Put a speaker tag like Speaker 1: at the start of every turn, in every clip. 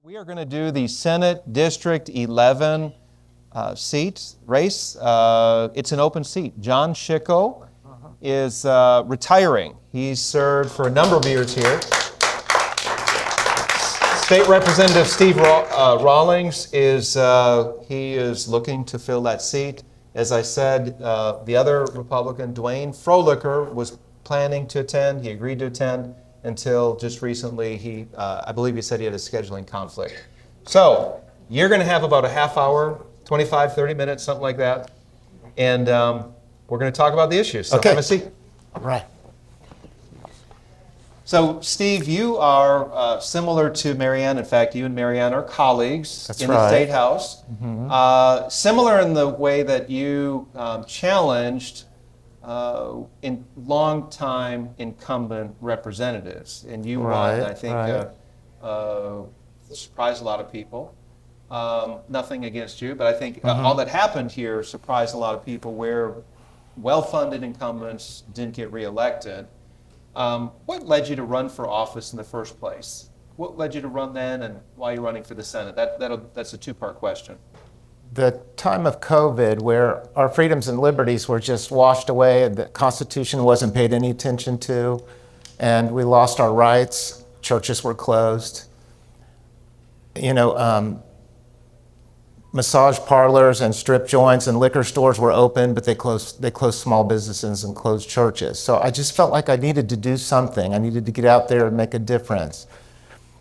Speaker 1: We are going to do the Senate District 11 seat race. It's an open seat. John Schickel is retiring. He's served for a number of years here. State Representative Steve Rawlings is looking to fill that seat. As I said, the other Republican, Dwayne Froelicher, was planning to attend. He agreed to attend until just recently. I believe he said he had a scheduling conflict. So you're going to have about a half hour, 25, 30 minutes, something like that. And we're going to talk about the issues. So have a seat.
Speaker 2: All right.
Speaker 1: So, Steve, you are similar to Marianne. In fact, you and Marianne are colleagues in the State House. Mm-hmm. Similar in the way that you challenged in long-time incumbent representatives. And you won, I think, surprised a lot of people. Nothing against you, but I think all that happened here surprised a lot of people where well-funded incumbents didn't get reelected. What led you to run for office in the first place? What led you to run then, and why are you running for the Senate? That's a two-part question.
Speaker 2: The time of COVID, where our freedoms and liberties were just washed away, and the Constitution wasn't paid any attention to, and we lost our rights, churches were closed. Massage parlors and strip joints and liquor stores were open, but they closed small businesses and closed churches. So I just felt like I needed to do something. I needed to get out there and make a difference.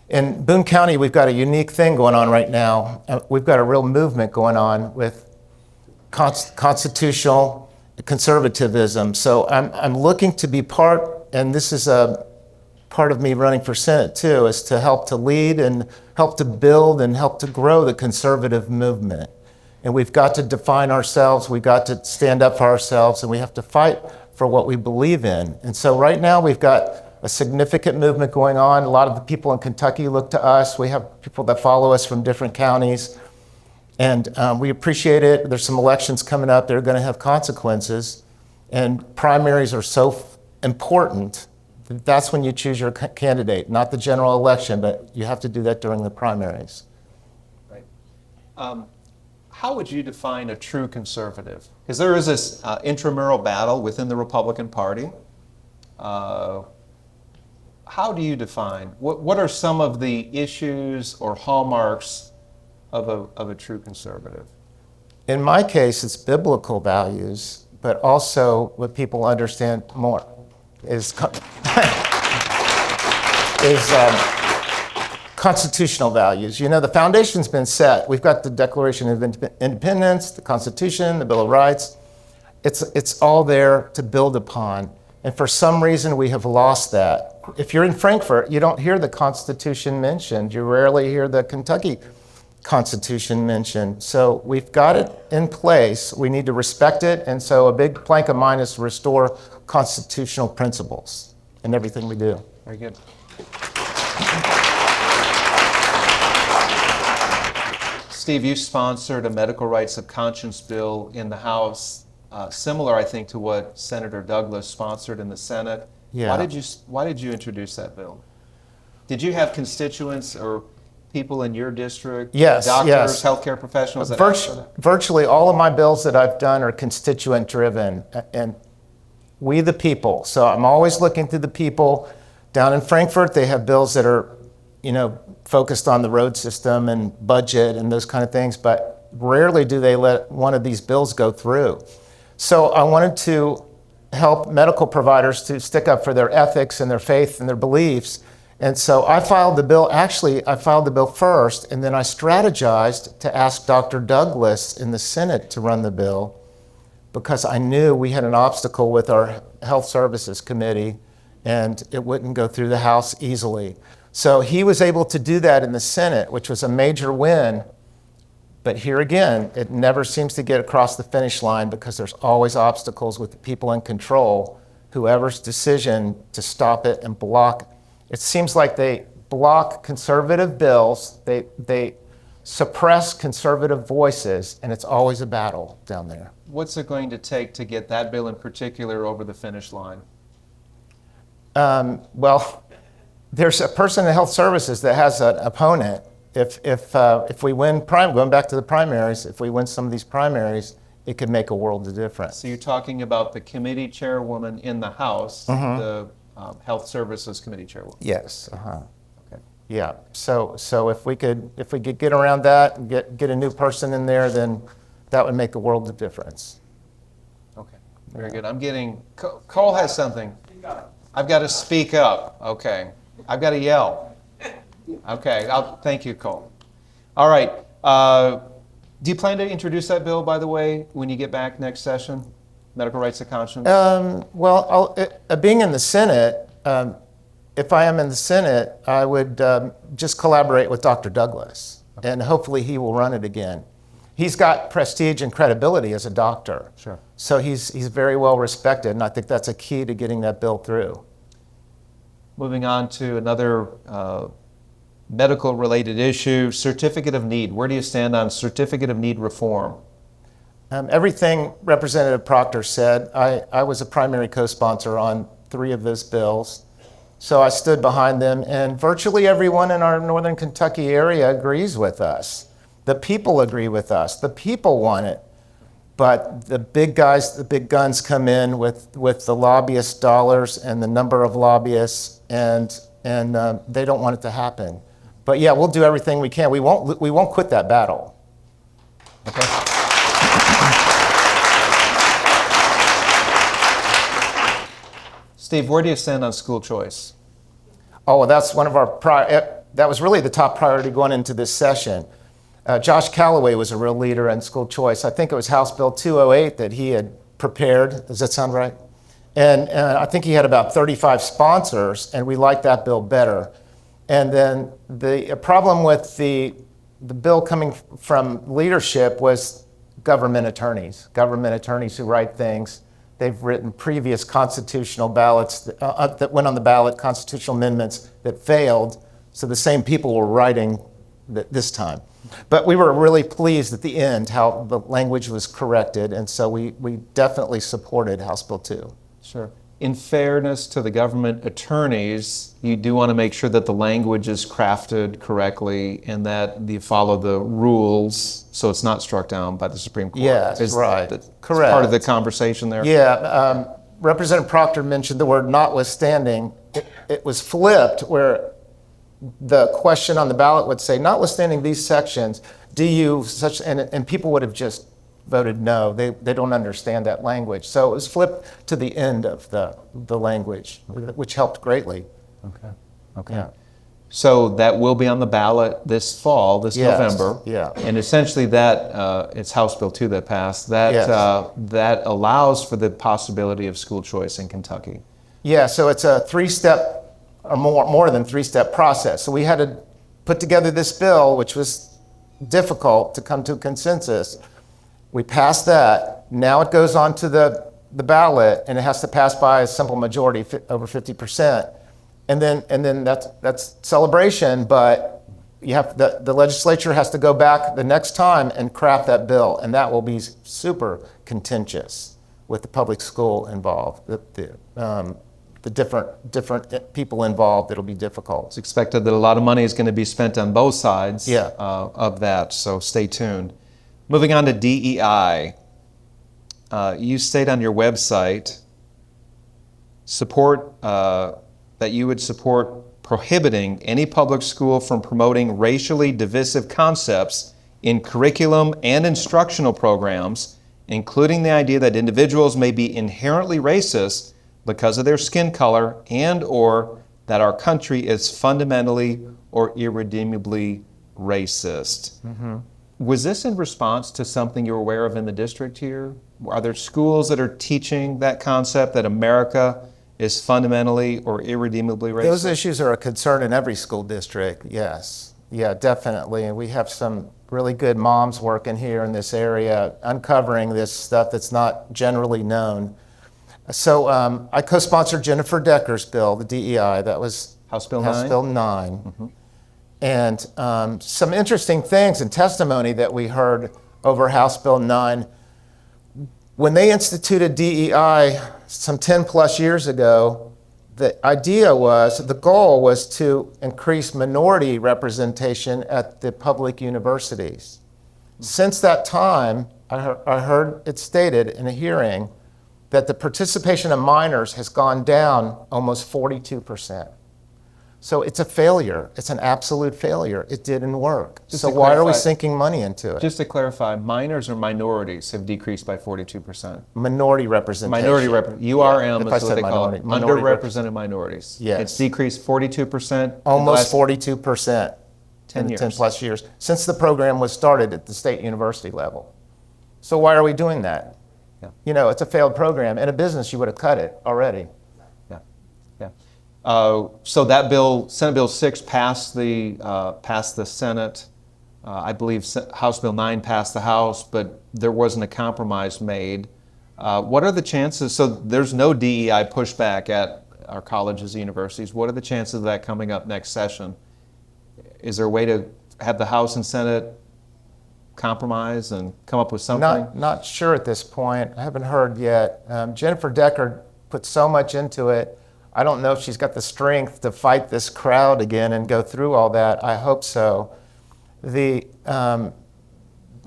Speaker 2: In Boone County, we've got a unique thing going on right now. We've got a real movement going on with constitutional conservatism. So I'm looking to be part, and this is a part of me running for Senate too, is to help to lead and help to build and help to grow the conservative movement. And we've got to define ourselves, we've got to stand up for ourselves, and we have to fight for what we believe in. And so right now we've got a significant movement going on. A lot of the people in Kentucky look to us. We have people that follow us from different counties. And we appreciate it. There's some elections coming up that are going to have consequences. And primaries are so important. That's when you choose your candidate, not the general election, but you have to do that during the primaries.
Speaker 1: Right. How would you define a true conservative? Because there is this intramural battle within the Republican Party. How do you define, what are some of the issues or hallmarks of a true conservative?
Speaker 2: In my case, it's biblical values, but also what people understand more is constitutional values. The foundation's been set. We've got the Declaration of Independence, the Constitution, the Bill of Rights. It's all there to build upon. And for some reason, we have lost that. If you're in Frankfort, you don't hear the Constitution mentioned. You rarely hear the Kentucky Constitution mentioned. So we've got it in place. We need to respect it. And so a big plank of mine is to restore constitutional principles in everything we do.
Speaker 1: Very good. Steve, you sponsored a medical rights of conscience bill in the House, similar, I think, to what Senator Douglas sponsored in the Senate.
Speaker 2: Yeah.
Speaker 1: Why did you introduce that bill? Did you have constituents or people in your district,
Speaker 2: yes,
Speaker 1: doctors, healthcare professionals?
Speaker 2: Virtually all of my bills that I've done are constituent driven, and we the people. So I'm always looking to the people. Down in Frankfort, they have bills that are, focused on the road system and budget and those kind of things, but rarely do they let one of these bills go through. So I wanted to help medical providers to stick up for their ethics and their faith and their beliefs. And so I filed the bill. Actually, I filed the bill first, and then I strategized to ask Dr. Douglas in the Senate to run the bill, because I knew we had an obstacle with our Health Services Committee, and it wouldn't go through the House easily. So he was able to do that in the Senate, which was a major win. But here again, it never seems to get across the finish line because there's always obstacles with the people in control, whoever's decision to stop it and block. It seems like they block conservative bills, they suppress conservative voices, and it's always a battle down there.
Speaker 1: What's it going to take to get that bill in particular over the finish line?
Speaker 2: Well, there's a person in health services that has an opponent, If we win going back to the primaries, if we win some of these primaries, it could make a world of difference.
Speaker 1: So you're talking about the committee chairwoman in the House, the Health Services Committee chairwoman.
Speaker 2: Yes.
Speaker 1: Okay.
Speaker 2: Yeah. So if we could get around that and get a new person in there, then that would make a world of difference.
Speaker 1: Okay. Very good. I'm getting Cole has something. I've got to speak up. Okay. I've got to yell. Okay. Thank you, Cole. All right. Do you plan to introduce that bill, by the way, when you get back next session? Medical rights of conscience?
Speaker 2: Being in the Senate, if I am in the Senate, I would just collaborate with Dr. Douglas, and hopefully he will run it again. He's got prestige and credibility as a doctor.
Speaker 1: Sure.
Speaker 2: So he's very well respected, and I think that's a key to getting that bill through.
Speaker 1: Moving on to another medical-related issue, certificate of need. Where do you stand on certificate of need reform?
Speaker 2: Everything Representative Proctor said, I was a primary co-sponsor on 3 of those bills. So I stood behind them, and virtually everyone in our Northern Kentucky area agrees with us. The people agree with us. The people want it. But the big guys, the big guns come in with the lobbyist dollars and the number of lobbyists, and they don't want it to happen. But yeah, we'll do everything we can. We won't quit that battle.
Speaker 1: Okay. Steve, where do you stand on school choice?
Speaker 2: Oh, well, that's one of our that was really the top priority going into this session. Josh Callaway was a real leader in school choice. I think it was House Bill 208 that he had prepared. Does that sound right? And I think he had about 35 sponsors, and we liked that bill better. And then the problem with the bill coming from leadership was government attorneys who write things. They've written previous constitutional ballots that went on the ballot, constitutional amendments that failed. So the same people were writing this time. But we were really pleased at the end how the language was corrected, and so we definitely supported House Bill 2.
Speaker 1: Sure. In fairness to the government attorneys, you do want to make sure that the language is crafted correctly and that you follow the rules so it's not struck down by the Supreme Court.
Speaker 2: Yes, right.
Speaker 1: Correct. Part of the conversation there?
Speaker 2: Yeah. Representative Proctor mentioned the word notwithstanding. It was flipped where the question on the ballot would say, notwithstanding these sections, do you such, and people would have just voted no. They don't understand that language. So it was flipped to the end of the language, which helped greatly.
Speaker 1: Okay.
Speaker 2: Yeah.
Speaker 1: So that will be on the ballot this fall, this
Speaker 2: Yes,
Speaker 1: November.
Speaker 2: yeah.
Speaker 1: And essentially that, it's House Bill 2 that passed, that,
Speaker 2: Yes.
Speaker 1: that allows for the possibility of school choice in Kentucky.
Speaker 2: Yeah, so it's a 3-step or more than 3-step process. So we had to put together this bill, which was difficult to come to a consensus. We passed that. Now it goes on to the ballot, and it has to pass by a simple majority, over 50%. And then that's celebration, but you have the legislature has to go back the next time and craft that bill, and that will be super contentious with the public school involved, the different people involved. It'll be difficult.
Speaker 1: It's expected that a lot of money is going to be spent on both sides
Speaker 2: Yeah.
Speaker 1: Of that, so stay tuned. Moving on to DEI, you state on your website that you would support prohibiting any public school from promoting racially divisive concepts in curriculum and instructional programs, including the idea that individuals may be inherently racist because of their skin color and/or that our country is fundamentally or irredeemably racist. Mm-hmm. Was this in response to something you're aware of in the district here? Are there schools that are teaching that concept that America is fundamentally or irredeemably racist?
Speaker 2: Those issues are a concern in every school district, yes. Yeah, definitely. And we have some really good moms working here in this area uncovering this stuff that's not generally known. So I co-sponsored Jennifer Decker's bill, the DEI. That was
Speaker 1: House Bill 9?
Speaker 2: House Bill 9. Mm-hmm. And some interesting things and testimony that we heard over House Bill 9. When they instituted DEI some 10 plus years ago, the idea was, the goal was to increase minority representation at the public universities. Since that time, I heard it stated in a hearing that the participation of minors has gone down almost 42%. So it's a failure. It's an absolute failure. It didn't work.
Speaker 1: Just
Speaker 2: So
Speaker 1: to
Speaker 2: why are we
Speaker 1: clarify-
Speaker 2: sinking money into it?
Speaker 1: Just to clarify, minors or minorities have decreased by 42%.
Speaker 2: Minority representation.
Speaker 1: URM
Speaker 2: If I
Speaker 1: is what
Speaker 2: said
Speaker 1: they call
Speaker 2: minority.
Speaker 1: it.
Speaker 2: Minority
Speaker 1: Underrepresented minorities.
Speaker 2: Yes.
Speaker 1: It's decreased 42%. in the
Speaker 2: Almost
Speaker 1: last
Speaker 2: 42%.
Speaker 1: 10
Speaker 2: in 10
Speaker 1: years.
Speaker 2: plus years since the program was started at the state university level. So why are we doing that?
Speaker 1: Yeah.
Speaker 2: You know, it's a failed program. In a business, you would have cut it already.
Speaker 1: Yeah, yeah. So that bill, Senate Bill 6 passed the Senate. I believe House Bill 9 passed the House, but there wasn't a compromise made. What are the chances? So there's no DEI pushback at our colleges and universities. What are the chances of that coming up next session? Is there a way to have the House and Senate compromise and come up with something?
Speaker 2: Not sure at this point. I haven't heard yet. Jennifer Decker put so much into it. I don't know if she's got the strength to fight this crowd again and go through all that. I hope so. There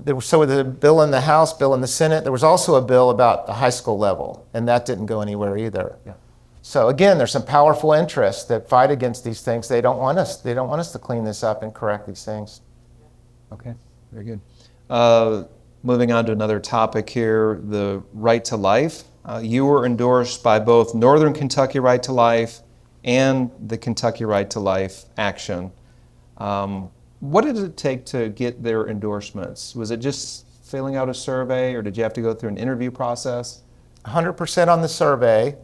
Speaker 2: was a bill in the House, bill in the Senate. There was also a bill about the high school level, and that didn't go anywhere either.
Speaker 1: Yeah.
Speaker 2: So again, there's some powerful interests that fight against these things. They don't want us to clean this up and correct these things.
Speaker 1: Okay, very good. Moving on to another topic here, the right to life. You were endorsed by both Northern Kentucky Right to Life and the Kentucky Right to Life Action. What did it take to get their endorsements? Was it just filling out a survey, or did you have to go through an interview process?
Speaker 2: 100% on the survey,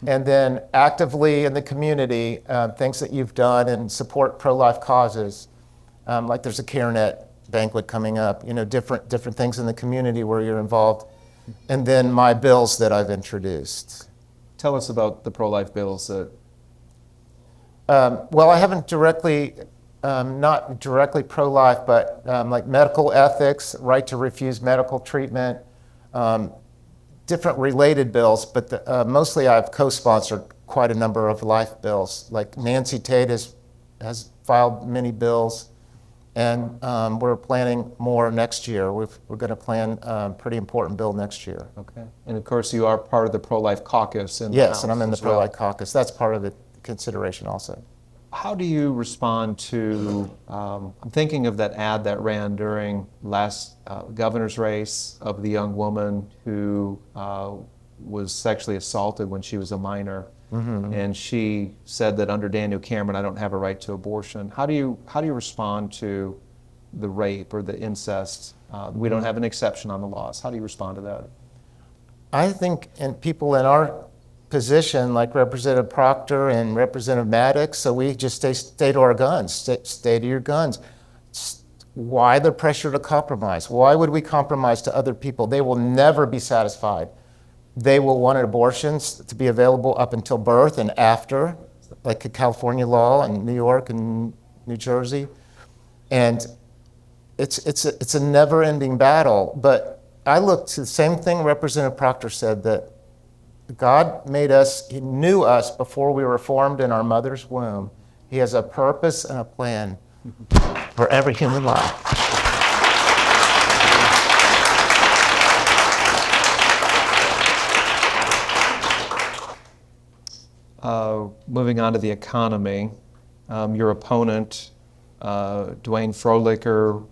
Speaker 2: and then actively in the community, things that you've done and support pro-life causes. Like there's a CareNet banquet coming up, different things in the community where you're involved. And then my bills that I've introduced.
Speaker 1: Tell us about the pro-life bills that...
Speaker 2: Well, I haven't not directly pro-life, but like medical ethics, right to refuse medical treatment, different related bills, but mostly I've co-sponsored quite a number of life bills. Like Nancy Tate has filed many bills, and we're planning more next year. We're going to plan a pretty important bill next year.
Speaker 1: Okay. And of course, you are part of the pro-life caucus in the
Speaker 2: Yes,
Speaker 1: House
Speaker 2: and I'm in the
Speaker 1: as well.
Speaker 2: pro-life caucus. That's part of the consideration also.
Speaker 1: How do you respond to, I'm thinking of that ad that ran during last governor's race of the young woman who was sexually assaulted when she was a minor. Mm-hmm. And she said that under Daniel Cameron, I don't have a right to abortion. How do you respond to the rape or the incest? We don't have an exception on the laws. How do you respond to that?
Speaker 2: I think people in our position, like Representative Proctor and Representative Maddox, so we just stay to our guns, stay to your guns. Why the pressure to compromise? Why would we compromise to other people? They will never be satisfied. They will want abortions to be available up until birth and after, like the California law and New York and New Jersey. And it's a never-ending battle. But I look to the same thing Representative Proctor said, that God made us, He knew us before we were formed in our mother's womb. He has a purpose and a plan for every human life.
Speaker 1: Moving on to the economy, your opponent, Dwayne Frolicker,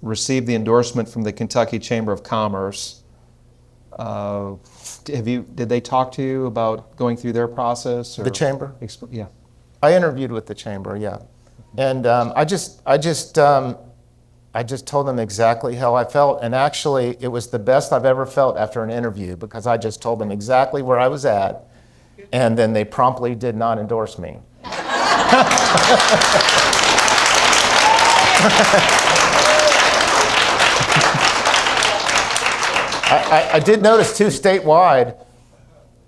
Speaker 1: received the endorsement from the Kentucky Chamber of Commerce. Did they talk to you about going through their process? Or
Speaker 2: The chamber?
Speaker 1: Yeah.
Speaker 2: I interviewed with the chamber, yeah. And I just told them exactly how I felt. And actually, it was the best I've ever felt after an interview, because I just told them exactly where I was at. And then they promptly did not endorse me. I did notice too, statewide,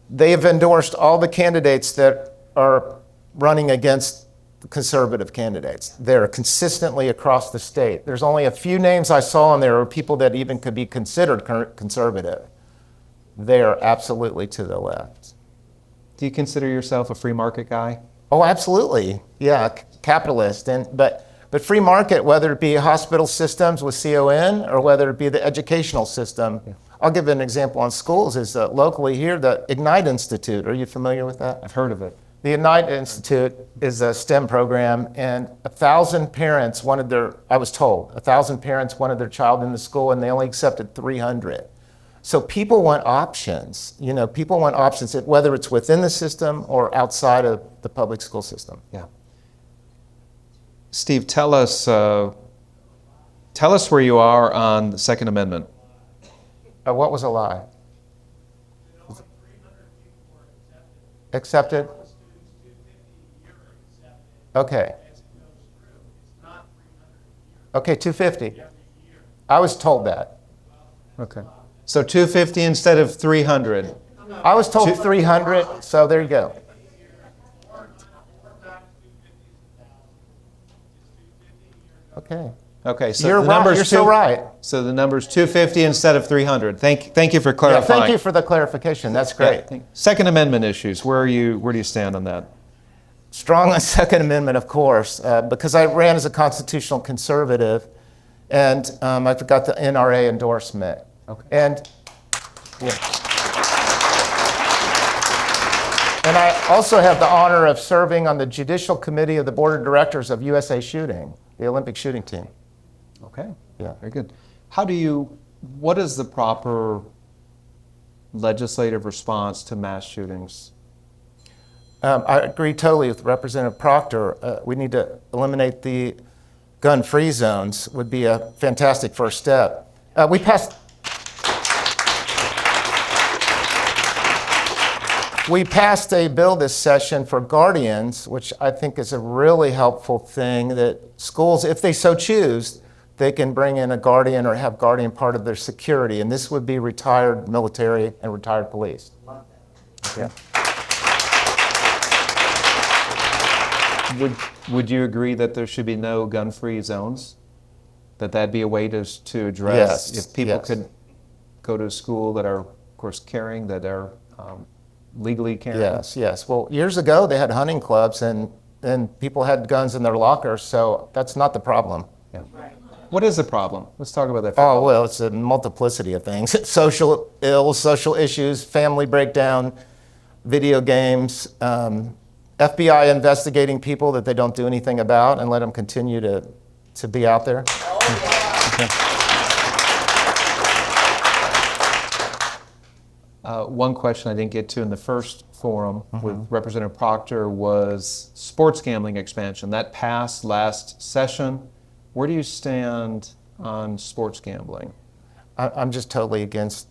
Speaker 2: they have endorsed all the candidates that are running against the conservative candidates. They're consistently across the state. There's only a few names I saw on there of people that even could be considered conservative. They are absolutely to the left.
Speaker 1: Do you consider yourself a free market guy?
Speaker 2: Oh, absolutely. Yeah, capitalist. But free market, whether it be hospital systems with CON or whether it be the educational system. Yeah. I'll give an example on schools. Is locally here, the Ignite Institute. Are you familiar with that?
Speaker 1: I've heard of it.
Speaker 2: The Ignite Institute is a STEM program, and 1,000 parents wanted I was told, 1,000 parents wanted their child in the school, and they only accepted 300. So people want options. People want options, whether it's within the system or outside of the public school system.
Speaker 1: Yeah. Steve, tell us where you are on the Second Amendment.
Speaker 2: What was a lie? Accepted? Okay. Okay, 250. I was told that.
Speaker 1: Okay. So 250 instead of 300.
Speaker 2: I was told 300, so there you go. Okay.
Speaker 1: Okay, so
Speaker 2: You're
Speaker 1: the
Speaker 2: right.
Speaker 1: number's
Speaker 2: You're so right.
Speaker 1: So the number's 250 instead of 300. Thank you for clarifying.
Speaker 2: Yeah, thank you for the clarification. That's great.
Speaker 1: Yeah. Second Amendment issues. Where do you stand on that?
Speaker 2: Strong on Second Amendment, of course, because I ran as a constitutional conservative, and I've got the NRA endorsement.
Speaker 1: Okay.
Speaker 2: And I also have the honor of serving on the Judicial Committee of the Board of Directors of USA Shooting, the Olympic shooting team.
Speaker 1: Okay.
Speaker 2: Yeah.
Speaker 1: Very good. What is the proper legislative response to mass shootings?
Speaker 2: I agree totally with Representative Proctor. We need to eliminate the gun-free zones. Would be a fantastic first step. We passed a bill this session for guardians, which I think is a really helpful thing that schools, if they so choose, they can bring in a guardian or have guardian part of their security. And this would be retired military and retired police. Yeah.
Speaker 1: Would you agree that there should be no gun-free zones? That'd be a way to address if people could go to school that are, of course, carrying, that are legally carrying?
Speaker 2: Yes. Well, years ago they had hunting clubs and people had guns in their lockers, so that's not the problem.
Speaker 1: Yeah. What is the problem? Let's talk about that.
Speaker 2: Oh, well, it's a multiplicity of things. Social ills, social issues, family breakdown, video games, FBI investigating people that they don't do anything about and let them continue to be out there. Okay.
Speaker 1: One question I didn't get to in the first forum with Representative Proctor was sports gambling expansion. That passed last session. Where do you stand on sports gambling?
Speaker 2: I'm just totally against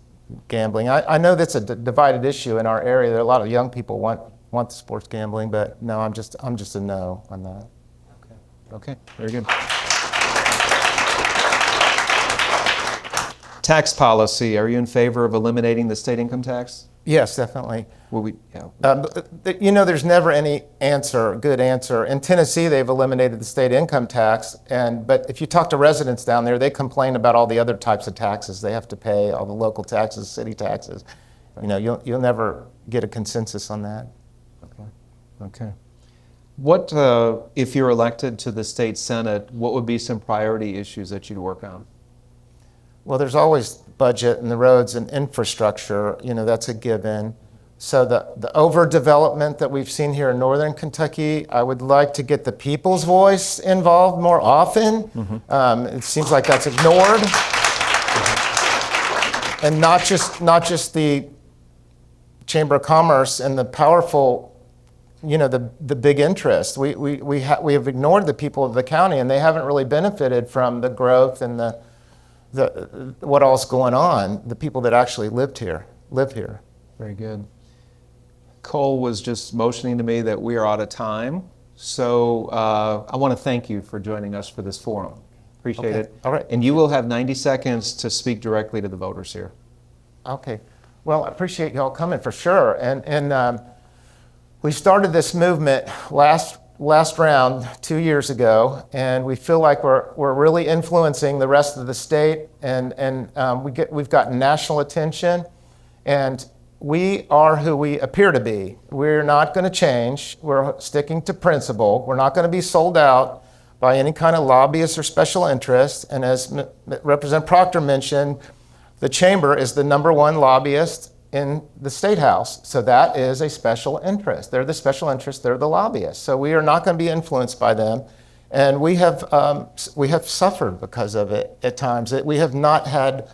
Speaker 2: gambling. I know that's a divided issue in our area. There are a lot of young people want the sports gambling, but no, I'm just a no on that.
Speaker 1: Okay, very good. Tax policy. Are you in favor of eliminating the state income tax?
Speaker 2: Yes, definitely.
Speaker 1: Yeah.
Speaker 2: There's never any good answer. In Tennessee, they've eliminated the state income tax, but if you talk to residents down there, they complain about all the other types of taxes they have to pay, all the local taxes, city taxes. You'll never get a consensus on that.
Speaker 1: Okay. What, if you're elected to the state senate, what would be some priority issues that you'd work on?
Speaker 2: Well, there's always budget and the roads and infrastructure, that's a given. So the overdevelopment that we've seen here in northern Kentucky, I would like to get the people's voice involved more often. It seems like that's ignored. And not just the Chamber of Commerce and the powerful, the big interest. We have ignored the people of the county, and they haven't really benefited from the growth and the what all's going on. The people that actually live here.
Speaker 1: Very good. Cole was just motioning to me that we are out of time, so I want to thank you for joining us for this forum. Appreciate it.
Speaker 2: All right.
Speaker 1: And you will have 90 seconds to speak directly to the voters here.
Speaker 2: Okay. Well, I appreciate y'all coming for sure. And we started this movement last round 2 years ago, and we feel like we're really influencing the rest of the state, and we've gotten national attention, and we are who we appear to be. We're not going to change. We're sticking to principle. We're not going to be sold out by any kind of lobbyists or special interests. And as Representative Proctor mentioned, the chamber is the #1 lobbyist in the State House. So that is a special interest. They're the special interest, they're the lobbyists. So we are not going to be influenced by them. And we have suffered because of it at times. We have not had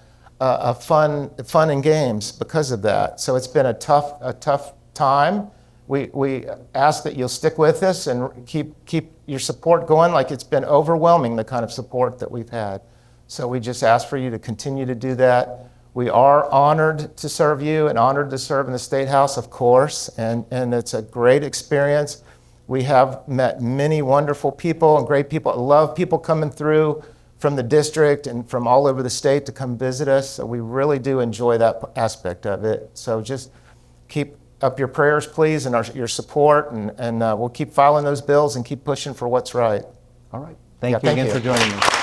Speaker 2: fun and games because of that. So it's been a tough time. We ask that you'll stick with us and keep your support going. Like, it's been overwhelming, the kind of support that we've had. So we just ask for you to continue to do that. We are honored to serve you and honored to serve in the State House, of course, and it's a great experience. We have met many wonderful people and great people. I love people coming through from the district and from all over the state to come visit us. So we really do enjoy that aspect of it. So just keep up your prayers, please, and your support, and we'll keep filing those bills and keep pushing for what's right.
Speaker 3: All right. Thank
Speaker 2: Yeah,
Speaker 3: you
Speaker 2: thank
Speaker 3: again
Speaker 2: you.
Speaker 3: for joining me.